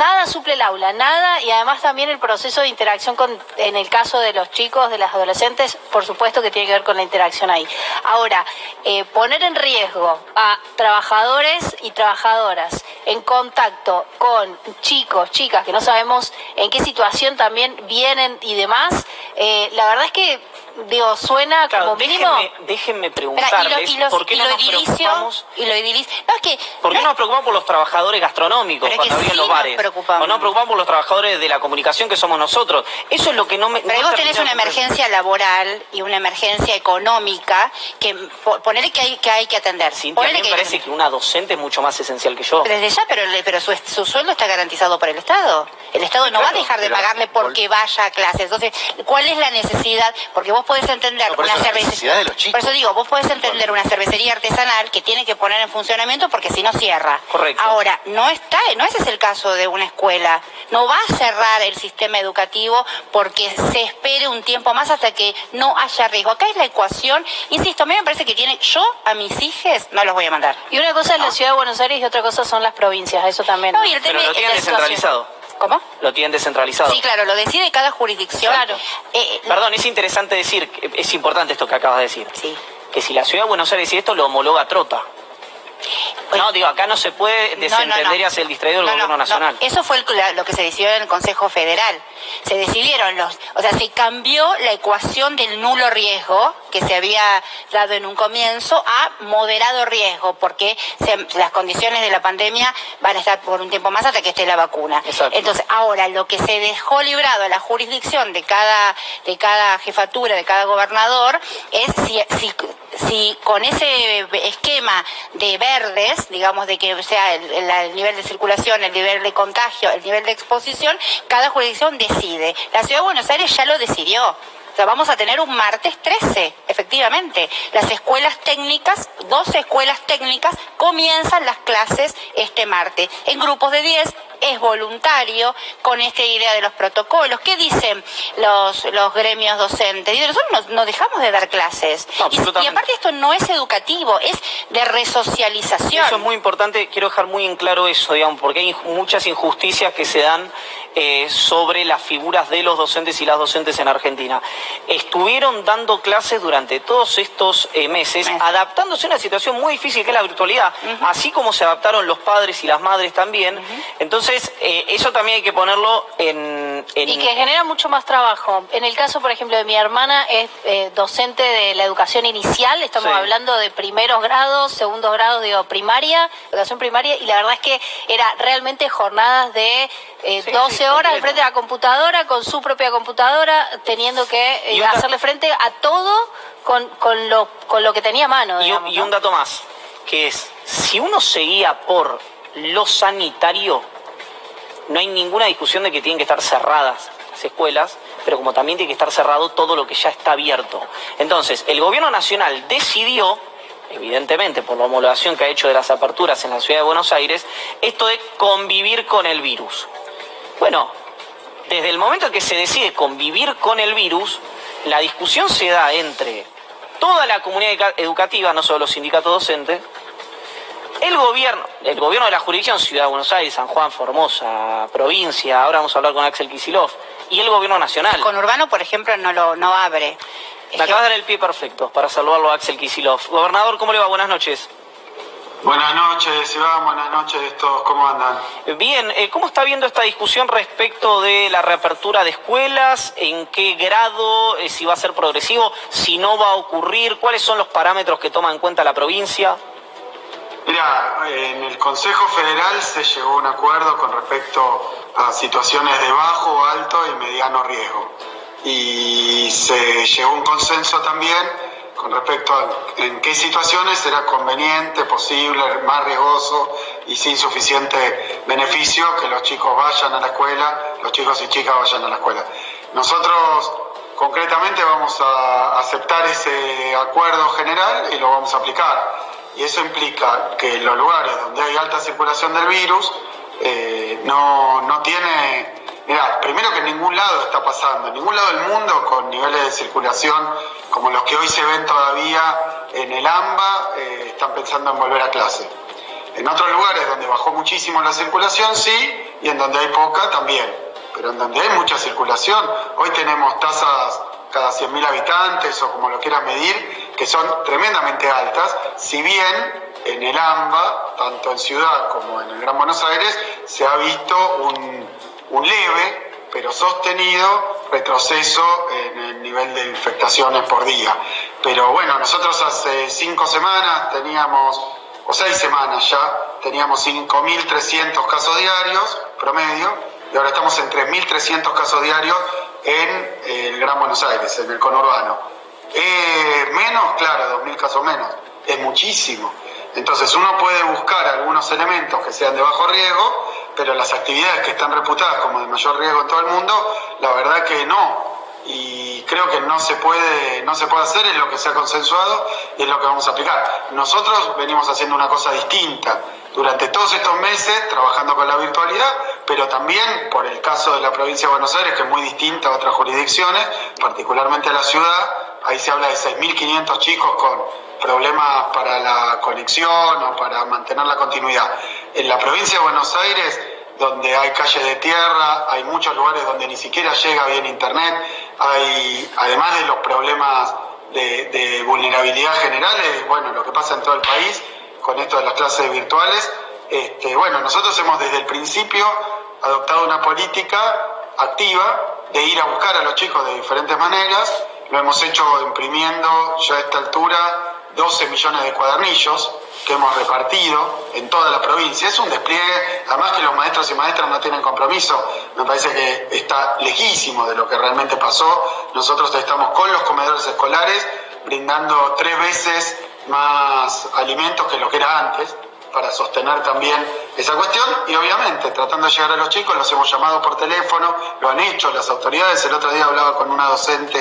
Nada, y además también el proceso de interacción en el caso de los chicos, de las adolescentes, por supuesto que tiene que ver con la interacción ahí. Ahora, poner en riesgo a trabajadores y trabajadoras en contacto con chicos, chicas que no sabemos en qué situación también vienen y demás, la verdad es que suena como mínimo. Déjenme preguntarles, ¿por qué no nos preocupamos? ¿Por qué no nos preocupamos por los trabajadores gastronómicos cuando habían los bares? ¿O no nos preocupamos por los trabajadores de la comunicación que somos nosotros? Eso es lo que no me... Pero vos tenés una emergencia laboral y una emergencia económica que ponerle que hay que atender. Cintia, a mí me parece que una docente es mucho más esencial que yo. Desde ya, pero su sueldo está garantizado por el Estado. El Estado no va a dejar de pagarle porque vaya a clases. Entonces, ¿cuál es la necesidad? Porque vos podés entender una cervecería. Por eso digo, vos podés entender una cervecería artesanal que tiene que poner en funcionamiento porque si no cierra. Correcto. Ahora, no ese es el caso de una escuela. No va a cerrar el sistema educativo porque se espere un tiempo más hasta que no haya riesgo. Acá es la ecuación, insisto, a mí me parece que yo a mis hijos no los voy a mandar. Y una cosa es la ciudad de Buenos Aires y otra cosa son las provincias, eso también. No, y el tema pero lo tienen descentralizado. ¿Cómo? Lo tienen descentralizado. Sí, claro, lo decide cada jurisdicción. Claro. Perdón, es interesante decir, es importante esto que acabas de decir. Sí. Que si la Ciudad de Buenos Aires y esto lo homologa Trota. No, digo, acá no se puede desentender y hacer el distraído del gobierno nacional. Eso fue lo que se decidió en el Consejo Federal. Se decidieron se cambió la ecuación del nulo riesgo que se había dado en un comienzo a moderado riesgo, porque las condiciones de la pandemia van a estar por un tiempo más hasta que esté la vacuna. Exacto. Entonces, ahora lo que se dejó librado a la jurisdicción de cada jefatura, de cada gobernador, es si con ese esquema de verdes, digamos, de que sea el nivel de circulación, el nivel de contagio, el nivel de exposición, cada jurisdicción decide. La Ciudad de Buenos Aires ya lo decidió. O sea, vamos a tener un martes 13, efectivamente. Las escuelas técnicas, 12 escuelas técnicas, comienzan las clases este martes. En grupos de 10, es voluntario, con esta idea de los protocolos. ¿Qué dicen los gremios docentes? Dicen, nosotros no dejamos de dar clases. Y aparte esto no es educativo, es de resocialización. Eso es muy importante, quiero dejar muy en claro eso, digamos, porque hay muchas injusticias que se dan sobre las figuras de los docentes y las docentes en Argentina. Estuvieron dando clases durante todos estos meses, adaptándose a una situación muy difícil que es la virtualidad, así como se adaptaron los padres y las madres también. Entonces, eso también hay que ponerlo en Y que genera mucho más trabajo. En el caso, por ejemplo, de mi hermana, es docente de la educación inicial, estamos hablando de primeros grados, segundos grados, primaria, educación primaria, y la verdad es que era realmente jornadas de 12 horas al frente de la computadora, con su propia computadora, teniendo que hacerle frente a todo con lo que tenía a mano. Digamos, y un dato más, que es, si uno se guía por lo sanitario, no hay ninguna discusión de que tienen que estar cerradas las escuelas, pero como también tiene que estar cerrado todo lo que ya está abierto. Entonces, el gobierno nacional decidió, evidentemente por la homologación que ha hecho de las aperturas en la ciudad de Buenos Aires, esto de convivir con el virus. Bueno, desde el momento en que se decide convivir con el virus, la discusión se da entre toda la comunidad educativa, no solo los sindicatos docentes, el gobierno de la jurisdicción, Ciudad de Buenos Aires, San Juan, Formosa, provincia, ahora vamos a hablar con Axel Kicillof, y el gobierno nacional. Con Urbano, por ejemplo, no abre. Me acabas de dar el pie perfecto para saludarlo a Axel Kicillof. Gobernador, ¿cómo le va? Buenas noches. Buenas noches, Iván, buenas noches todos, ¿cómo andan? Bien, ¿cómo está viendo esta discusión respecto de la reapertura de escuelas? ¿En qué grado? ¿Si va a ser progresivo? ¿Si no va a ocurrir? ¿Cuáles son los parámetros que toma en cuenta la provincia? Mira, en el Consejo Federal se llegó a un acuerdo con respecto a situaciones de bajo, alto y mediano riesgo. Y se llegó a un consenso también con respecto a en qué situaciones será conveniente, posible, más riesgoso y sin suficiente beneficio que los chicos vayan a la escuela, los chicos y chicas vayan a la escuela. Nosotros concretamente vamos a aceptar ese acuerdo general y lo vamos a aplicar. Y eso implica que en los lugares donde hay alta circulación del virus no tiene... Mirá, primero que en ningún lado está pasando, en ningún lado del mundo con niveles de circulación como los que hoy se ven todavía en el AMBA, están pensando en volver a clase. En otros lugares donde bajó muchísimo la circulación, sí, y en donde hay poca también. Pero en donde hay mucha circulación, hoy tenemos tasas cada 100.000 habitantes o como lo quieras medir, que son tremendamente altas, si bien en el AMBA, tanto en Ciudad como en el Gran Buenos Aires, se ha visto un leve, pero sostenido, retroceso en el nivel de infectaciones por día. Pero bueno, nosotros hace 5 semanas teníamos, o 6 semanas ya, teníamos 5.300 casos diarios, promedio, y ahora estamos en 3.300 casos diarios en el Gran Buenos Aires, en el conurbano. Menos, claro, 2.000 casos menos, es muchísimo. Entonces uno puede buscar algunos elementos que sean de bajo riesgo, pero las actividades que están reputadas como de mayor riesgo en todo el mundo, la verdad que no. Y creo que no se puede hacer, es lo que se ha consensuado y es lo que vamos a aplicar. Nosotros venimos haciendo una cosa distinta durante todos estos meses, trabajando con la virtualidad, pero también por el caso de la provincia de Buenos Aires, que es muy distinta a otras jurisdicciones, particularmente a la ciudad, ahí se habla de 6.500 chicos con problemas para la conexión o para mantener la continuidad. En la provincia de Buenos Aires, donde hay calles de tierra, hay muchos lugares donde ni siquiera llega bien internet, hay, además de los problemas de vulnerabilidad generales, bueno, lo que pasa en todo el país con esto de las clases virtuales, bueno, nosotros hemos desde el principio adoptado una política activa de ir a buscar a los chicos de diferentes maneras. Lo hemos hecho imprimiendo ya a esta altura 12 millones de cuadernillos que hemos repartido en toda la provincia. Es un despliegue, además que los maestros y maestras no tienen compromiso, me parece que está lejísimo de lo que realmente pasó. Nosotros estamos con los comedores escolares brindando 3 veces más alimentos que lo que era antes, para sostener también esa cuestión y obviamente tratando de llegar a los chicos. Los hemos llamado por teléfono, lo han hecho las autoridades. El otro día hablaba con una docente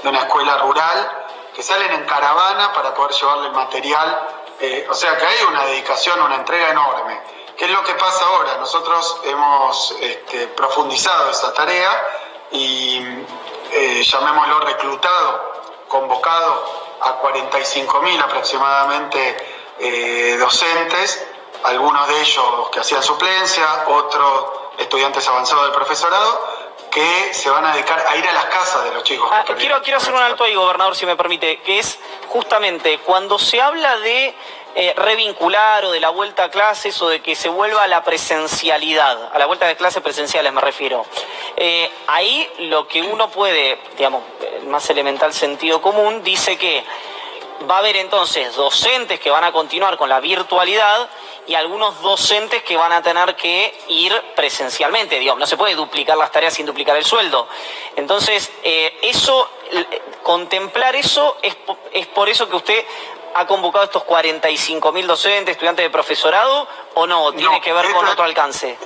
de una escuela rural que salen en caravana para poder llevarle el material, o sea que hay una dedicación, una entrega enorme. ¿Qué es lo que pasa ahora? Nosotros hemos profundizado esa tarea y llamémoslo reclutado, convocado a 45.000 aproximadamente docentes, algunos de ellos que hacían suplencia, otros estudiantes avanzados del profesorado, que se van a dedicar a ir a las casas de los chicos. Quiero hacer un alto ahí, gobernador, si me permite, que es justamente cuando se habla de revincular o de la vuelta a clases o de que se vuelva a la presencialidad, a la vuelta de clases presenciales me refiero. Ahí lo que uno puede, digamos, el más elemental sentido común, dice que va a haber entonces docentes que van a continuar con la virtualidad y algunos docentes que van a tener que ir presencialmente. Digamos, no se puede duplicar las tareas sin duplicar el sueldo. Entonces, contemplar eso es por eso que usted ha convocado estos 45.000 docentes, estudiantes de profesorado, ¿o no? ¿Tiene que ver con otro alcance?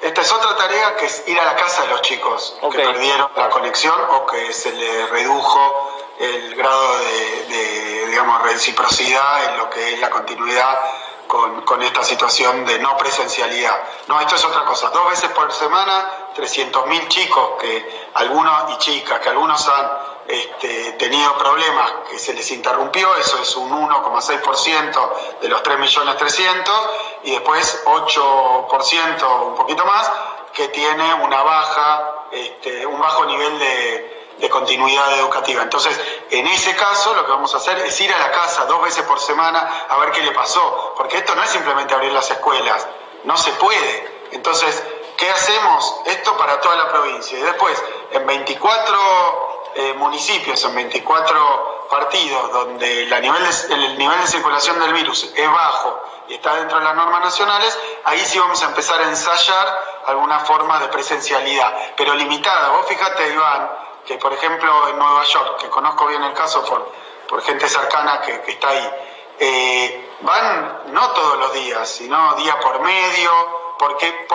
Esta es otra tarea, que es ir a la casa de los chicos que perdieron la conexión o que se les redujo el grado de digamos, reciprocidad en lo que es la continuidad con esta situación de no presencialidad. No, esto es otra cosa. 2 veces por semana, 300.000 chicos y chicas que algunos han tenido problemas, que se les interrumpió, eso es un 1,6% de los 3.300.000, y después 8%, un poquito más, que tiene un bajo nivel de continuidad educativa. Entonces, en ese caso, lo que vamos a hacer es ir a la casa 2 veces por semana a ver qué le pasó, porque esto no es simplemente abrir las escuelas, no se puede. Entonces, ¿qué hacemos? Esto para toda la provincia. Y después, en 24 municipios, en 24 partidos, donde el nivel de circulación del virus es bajo y está dentro de las normas nacionales, ahí sí vamos a empezar a ensayar alguna forma de presencialidad, pero limitada. Vos fíjate, Iván, que por ejemplo en Nueva York, que conozco bien el caso por gente cercana que está ahí, van no todos los días, sino día por medio. ¿Por qué?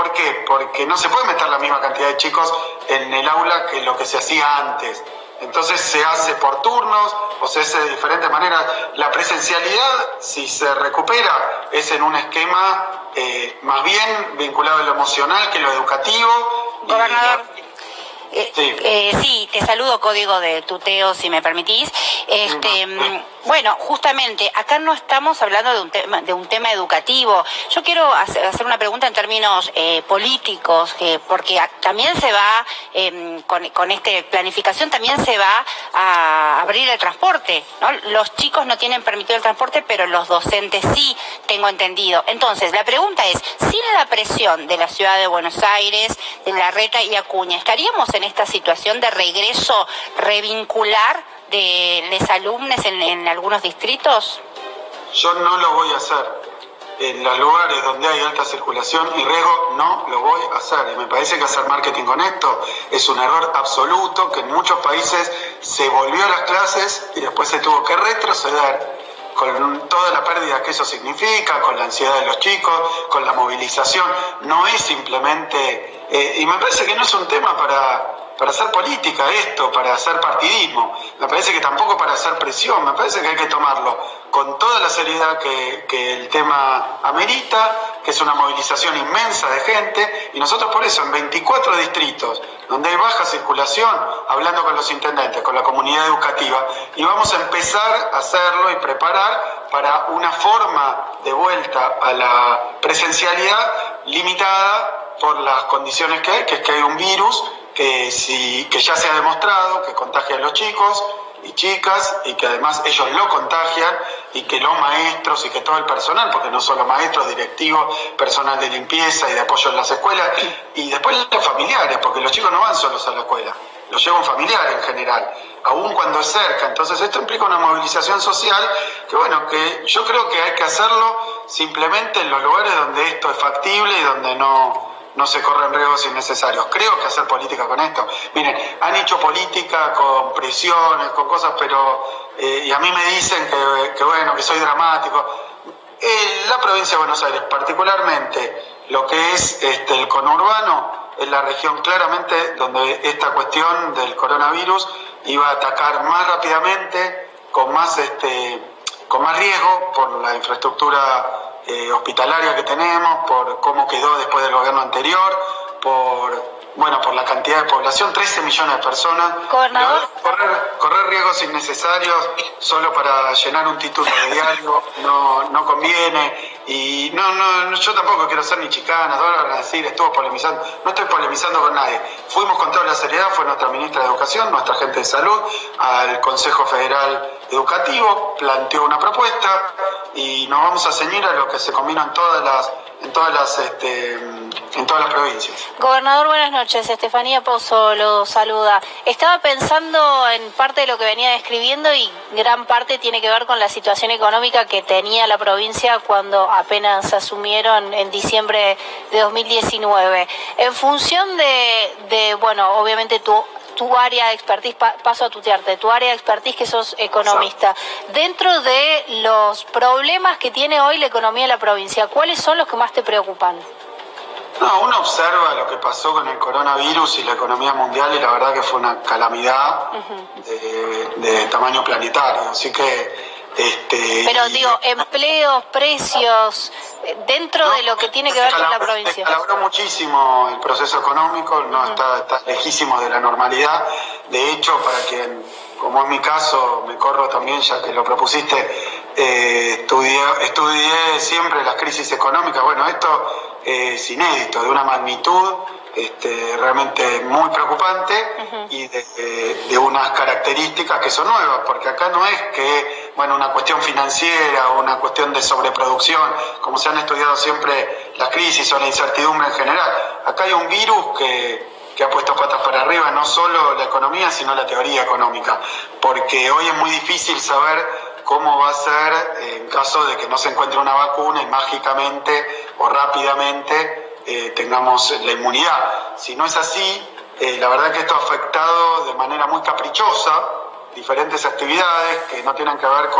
Porque no se puede meter la misma cantidad de chicos en el aula que lo que se hacía antes. Entonces se hace por turnos o se hace de diferentes maneras. La presencialidad, si se recupera, es en un esquema más bien vinculado a lo emocional que lo educativo. Gobernador. Sí, te saludo, código de tuteo, si me permitís. Bueno, justamente, acá no estamos hablando de un tema educativo. Yo quiero hacer una pregunta en términos políticos, porque también se va, con esta planificación, también se va a abrir el transporte, ¿no? Los chicos no tienen permitido el transporte, pero los docentes sí, tengo entendido. Entonces, la pregunta es, sin la presión de la ciudad de Buenos Aires, de Larreta y Acuña, ¿estaríamos en esta situación de regreso revincular de los alumnos en algunos distritos? Yo no lo voy a hacer. En los lugares donde hay alta circulación y riesgo no lo voy a hacer. Y me parece que hacer marketing con esto es un error absoluto, que en muchos países se volvió a las clases y después se tuvo que retroceder, con toda la pérdida que eso significa, con la ansiedad de los chicos, con la movilización. No es simplemente... y me parece que no es un tema para hacer política esto, para hacer partidismo. Me parece que tampoco para hacer presión. Me parece que hay que tomarlo con toda la seriedad que el tema amerita, que es una movilización inmensa de gente, y nosotros por eso en 24 distritos donde hay baja circulación, hablando con los intendentes, con la comunidad educativa, y vamos a empezar a hacerlo y preparar para una forma de vuelta a la presencialidad limitada por las condiciones que hay, que es que hay un virus que ya se ha demostrado que contagia a los chicos y chicas, y que además ellos lo contagian, y que los maestros y que todo el personal, porque no solo maestros, directivos, personal de limpieza y de apoyo en las escuelas, y después los familiares, porque los chicos no van solos a la escuela, los lleva un familiar en general, aun cuando es cerca. Entonces esto implica una movilización social que, bueno, que yo creo que hay que hacerlo simplemente en los lugares donde esto es factible y donde no se corren riesgos innecesarios. Creo que hacer política con esto. Miren, han hecho política con presiones, con cosas, pero y a mí me dicen que bueno, que soy dramático. La provincia de Buenos Aires, particularmente lo que es el conurbano, es la región claramente donde esta cuestión del coronavirus iba a atacar más rápidamente, con más riesgo por la infraestructura hospitalaria que tenemos, por cómo quedó después del gobierno anterior, por la cantidad de población, 13 millones de personas. Correr riesgos innecesarios solo para llenar un título de diario no conviene. Y yo tampoco quiero ser ni chicana, ahora van a decir, estuvo polemizando. No estoy polemizando con nadie. Fuimos con toda la seriedad, fue nuestra ministra de Educación, nuestra gente de Salud, al Consejo Federal Educativo, planteó una propuesta, y nos vamos a ceñir a lo que se combina en todas las provincias. Gobernador, buenas noches. Estefanía Pozo lo saluda. Estaba pensando en parte de lo que venía describiendo y gran parte tiene que ver con la situación económica que tenía la provincia cuando apenas asumieron en diciembre de 2019. En función de bueno, obviamente tu área de expertise, paso a tutearte, tu área de expertise que sos economista, dentro de los problemas que tiene hoy la economía de la provincia, ¿cuáles son los que más te preocupan? No, uno observa lo que pasó con el coronavirus y la economía mundial y la verdad que fue una calamidad de tamaño planetario, así que... Pero digo, empleos, precios, dentro de lo que tiene que ver con la provincia. Calabró muchísimo el proceso económico, no está lejísimo de la normalidad. De hecho, para quien, como en mi caso, me corro también, ya que lo propusiste, estudié siempre las crisis económicas. Bueno, esto es inédito, de una magnitud realmente muy preocupante y de unas características que son nuevas, porque acá no es que, bueno, una cuestión financiera o una cuestión de sobreproducción, como se han estudiado siempre las crisis o la incertidumbre en general. Acá hay un virus que ha puesto patas para arriba no solo la economía, sino la teoría económica, porque hoy es muy difícil saber cómo va a ser en caso de que no se encuentre una vacuna y mágicamente o rápidamente tengamos la inmunidad. Si no es así, la verdad que esto ha afectado de manera muy caprichosa diferentes actividades que no tienen que ver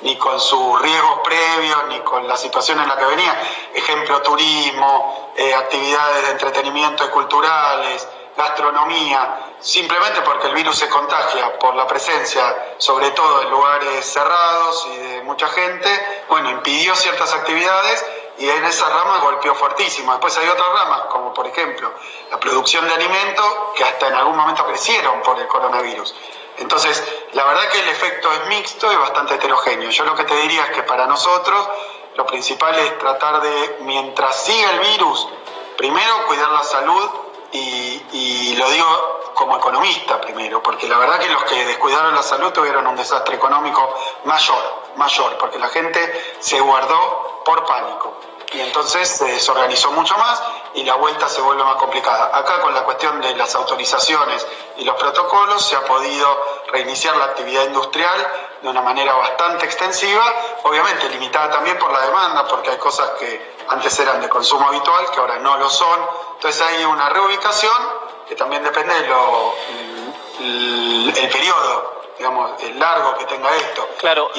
ni con sus riesgos previos, ni con la situación en la que venía. Ejemplo, turismo, actividades de entretenimiento y culturales, gastronomía, simplemente porque el virus se contagia por la presencia, sobre todo en lugares cerrados y de mucha gente, bueno, impidió ciertas actividades y en esa rama golpeó fuertísimo. Después hay otras ramas, como por ejemplo la producción de alimentos, que hasta en algún momento crecieron por el coronavirus. Entonces, la verdad que el efecto es mixto y bastante heterogéneo. Yo lo que te diría es que para nosotros lo principal es tratar de, mientras siga el virus, primero cuidar la salud y lo digo como economista primero, porque la verdad que los que descuidaron la salud tuvieron un desastre económico mayor, porque la gente se guardó por pánico. Y entonces se desorganizó mucho más y la vuelta se vuelve más complicada. Acá con la cuestión de las autorizaciones y los protocolos se ha podido reiniciar la actividad industrial de una manera bastante extensiva, obviamente limitada también por la demanda, porque hay cosas que antes eran de consumo habitual, que ahora no lo son. Entonces hay una reubicación que también depende del periodo, digamos, el largo que tenga esto. Claro,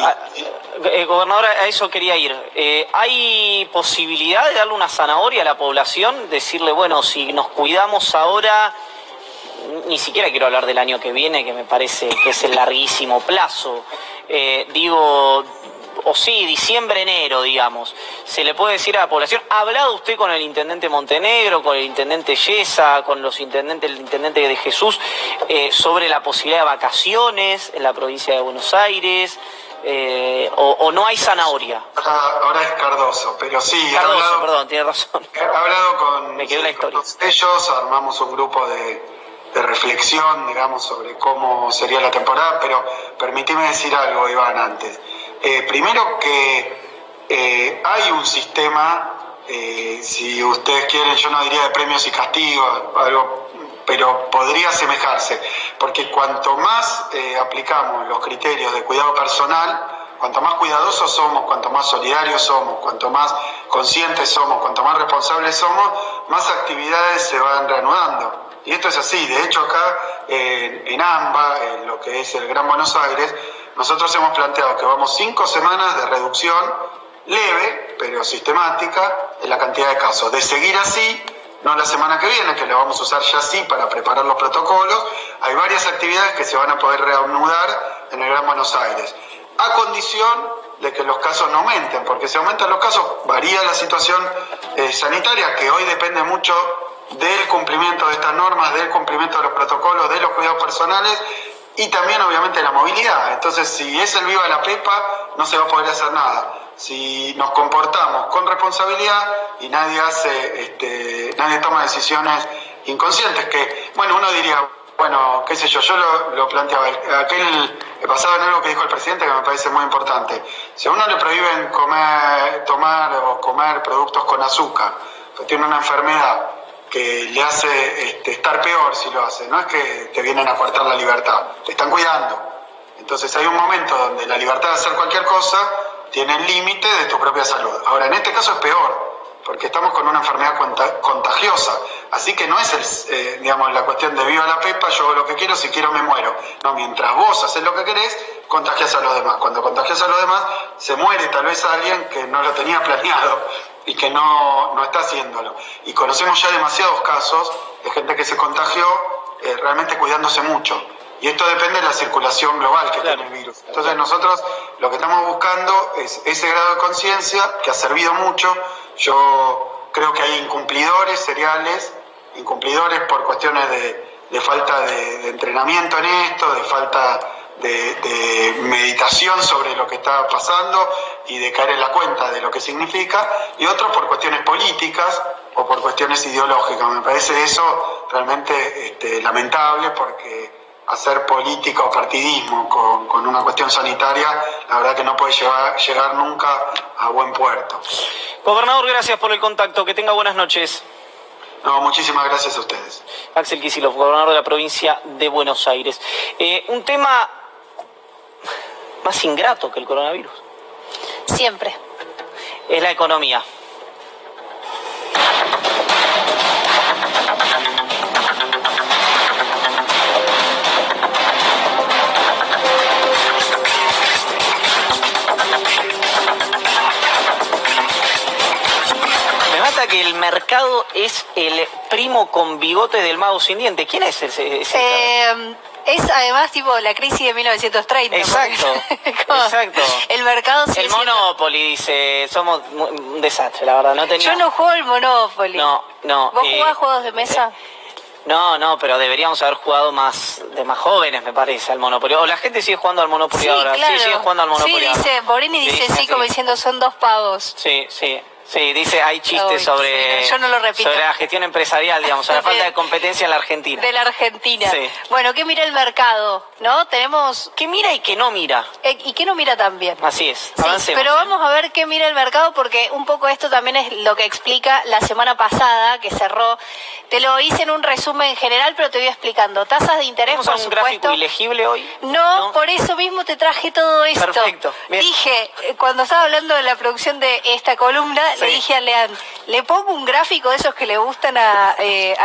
gobernador, a eso quería ir. ¿Hay posibilidad de darle una zanahoria a la población? Decirle, bueno, si nos cuidamos ahora, ni siquiera quiero hablar del año que viene, que me parece que es el larguísimo plazo. O sí, diciembre, enero, digamos. ¿Se le puede decir a la población? ¿Ha hablado usted con el intendente Montenegro, con el intendente Yesa, con el intendente de Jesús, sobre la posibilidad de vacaciones en la provincia de Buenos Aires? ¿O no hay zanahoria? Ahora es Cardoso, pero sí. Cardoso, perdón, tiene razón. He hablado con Me quedó la historia. Ellos, armamos un grupo de reflexión, digamos, sobre cómo sería la temporada, pero permíteme decir algo, Iván, antes. Primero que hay un sistema, si ustedes quieren, yo no diría de premios y castigos, pero podría asemejarse, porque cuanto más aplicamos los criterios de cuidado personal, cuanto más cuidadosos somos, cuanto más solidarios somos, cuanto más conscientes somos, cuanto más responsables somos, más actividades se van reanudando. Y esto es así. De hecho, acá en AMBA, en lo que es el Gran Buenos Aires, nosotros hemos planteado que vamos 5 semanas de reducción leve, pero sistemática, en la cantidad de casos. De seguir así, no la semana que viene, que la vamos a usar ya así para preparar los protocolos, hay varias actividades que se van a poder reanudar en el Gran Buenos Aires, a condición de que los casos no aumenten, porque si aumentan los casos, varía la situación sanitaria, que hoy depende mucho del cumplimiento de estas normas, del cumplimiento de los protocolos, de los cuidados personales y también obviamente la movilidad. Entonces, si es el viva la pepa, no se va a poder hacer nada. Si nos comportamos con responsabilidad y nadie toma decisiones inconscientes, que, bueno, uno diría, Bueno, qué sé yo lo planteaba. Basado en algo que dijo el presidente que me parece muy importante. Si a uno le prohíben tomar o comer productos con azúcar, que tiene una enfermedad que le hace estar peor si lo hace, no es que te vienen a coartar la libertad, te están cuidando. Entonces hay un momento donde la libertad de hacer cualquier cosa tiene el límite de tu propia salud. Ahora, en este caso es peor, porque estamos con una enfermedad contagiosa. Así que no es la cuestión de viva la pepa, yo hago lo que quiero, si quiero me muero. No, mientras vos haces lo que querés, contagiás a los demás. Cuando contagiás a los demás, se muere tal vez alguien que no lo tenía planeado y que no está haciéndolo. Y conocemos ya demasiados casos de gente que se contagió realmente cuidándose mucho. Y esto depende de la circulación global que tiene el virus. Entonces nosotros lo que estamos buscando es ese grado de conciencia que ha servido mucho. Yo creo que hay incumplidores seriales, incumplidores por cuestiones de falta de entrenamiento en esto, de falta de meditación sobre lo que está pasando y de caer en la cuenta de lo que significa, y otros por cuestiones políticas o por cuestiones ideológicas. Me parece eso realmente lamentable, porque hacer política o partidismo con una cuestión sanitaria, la verdad que no puede llegar nunca a buen puerto. Gobernador, gracias por el contacto, que tenga buenas noches. No, muchísimas gracias a ustedes. Axel Kicillof, gobernador de la provincia de Buenos Aires. Un tema más ingrato que el coronavirus. Siempre. Es la economía. Que el mercado es el primo con bigote del mago sin dientes. ¿Quién es ese es además tipo la crisis de 1930. Exacto, exacto. El mercado sigue el Monopoly dice, somos un desastre, la verdad. Yo no juego el Monopoly. No. ¿Vos jugás juegos de mesa? No, pero deberíamos haber jugado más jóvenes, me parece, al Monopoly. O la gente sigue jugando al Monopoly ahora. Claro. Sí, sigue jugando al Monopoly ahora. Sí, Borini dice sí, como diciendo son 2 pavos. Sí, dice, hay chistes sobre, yo no lo repito, sobre la gestión empresarial, digamos, sobre la falta de competencia en la Argentina. De la Argentina. Sí. Bueno, ¿qué mira el mercado? ¿No? Tenemos... ¿Qué mira y qué no mira? Y qué no mira también. Así es, avancemos. Sí, pero vamos a ver qué mira el mercado, porque un poco esto también es lo que explica la semana pasada, que cerró. Te lo hice en un resumen general, pero te voy explicando. Tasas de interés, por supuesto. ¿Tenemos un gráfico ilegible hoy? No, por eso mismo te traje todo esto. Perfecto. Bien. Dije, cuando estaba hablando de la producción de esta columna, le dije a Leandro, le pongo un gráfico de esos que le gustan a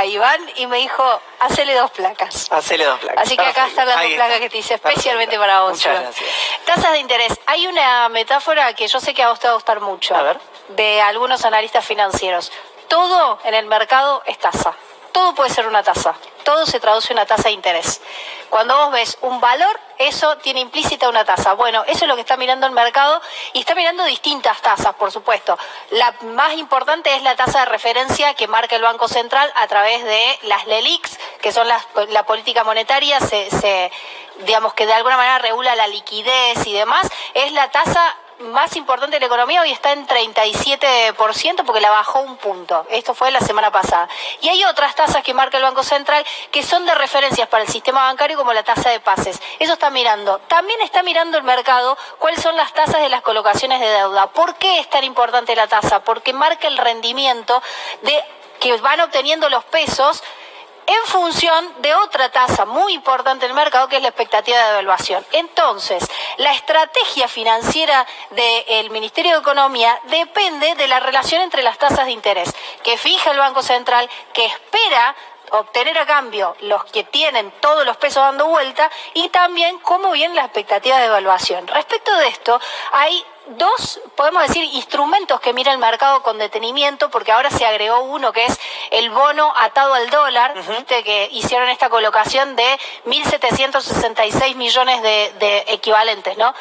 Iván, y me dijo, hacele 2 placas. Hacele 2 placas. Así que acá están las 2 placas que te hice especialmente para vos. Muchas gracias. Tasas de interés. Hay una metáfora que yo sé que a vos te va a gustar mucho. A ver. De algunos analistas financieros. Todo en el mercado es tasa. Todo puede ser una tasa. Todo se traduce en una tasa de interés. Cuando vos ves un valor, eso tiene implícita una tasa. Bueno, eso es lo que está mirando el mercado, y está mirando distintas tasas, por supuesto. La más importante es la tasa de referencia que marca el Banco Central a través de las LELIQs, que son la política monetaria, digamos que de alguna manera regula la liquidez y demás. Es la tasa más importante de la economía, hoy está en 37% porque la bajó 1 punto. Esto fue la semana pasada. Y hay otras tasas que marca el Banco Central que son de referencias para el sistema bancario, como la tasa de pases. Eso está mirando. También está mirando el mercado cuáles son las tasas de las colocaciones de deuda. ¿Por qué es tan importante la tasa? Porque marca el rendimiento que van obteniendo los pesos en función de otra tasa muy importante en el mercado, que es la expectativa de devaluación. Entonces, la estrategia financiera del Ministerio de Economía depende de la relación entre las tasas de interés que fija el Banco Central, que espera obtener a cambio los que tienen todos los pesos dando vuelta, y también cómo viene la expectativa de devaluación. Respecto de esto, hay 2, podemos decir, instrumentos que mira el mercado con detenimiento, porque ahora se agregó uno que es el bono atado al dólar, ¿viste? Que hicieron esta colocación de 1.766 millones de equivalentes, ¿no?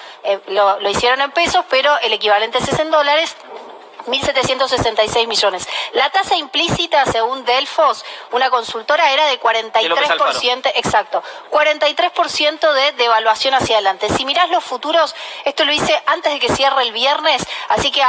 Lo hicieron en pesos, pero el equivalente es en dólares. 1.766 millones. La tasa implícita, según Delfos, una consultora, era de 43%, exacto, 43% de devaluación hacia adelante. Si mirás los futuros, esto lo hice antes de que cierre el viernes, así que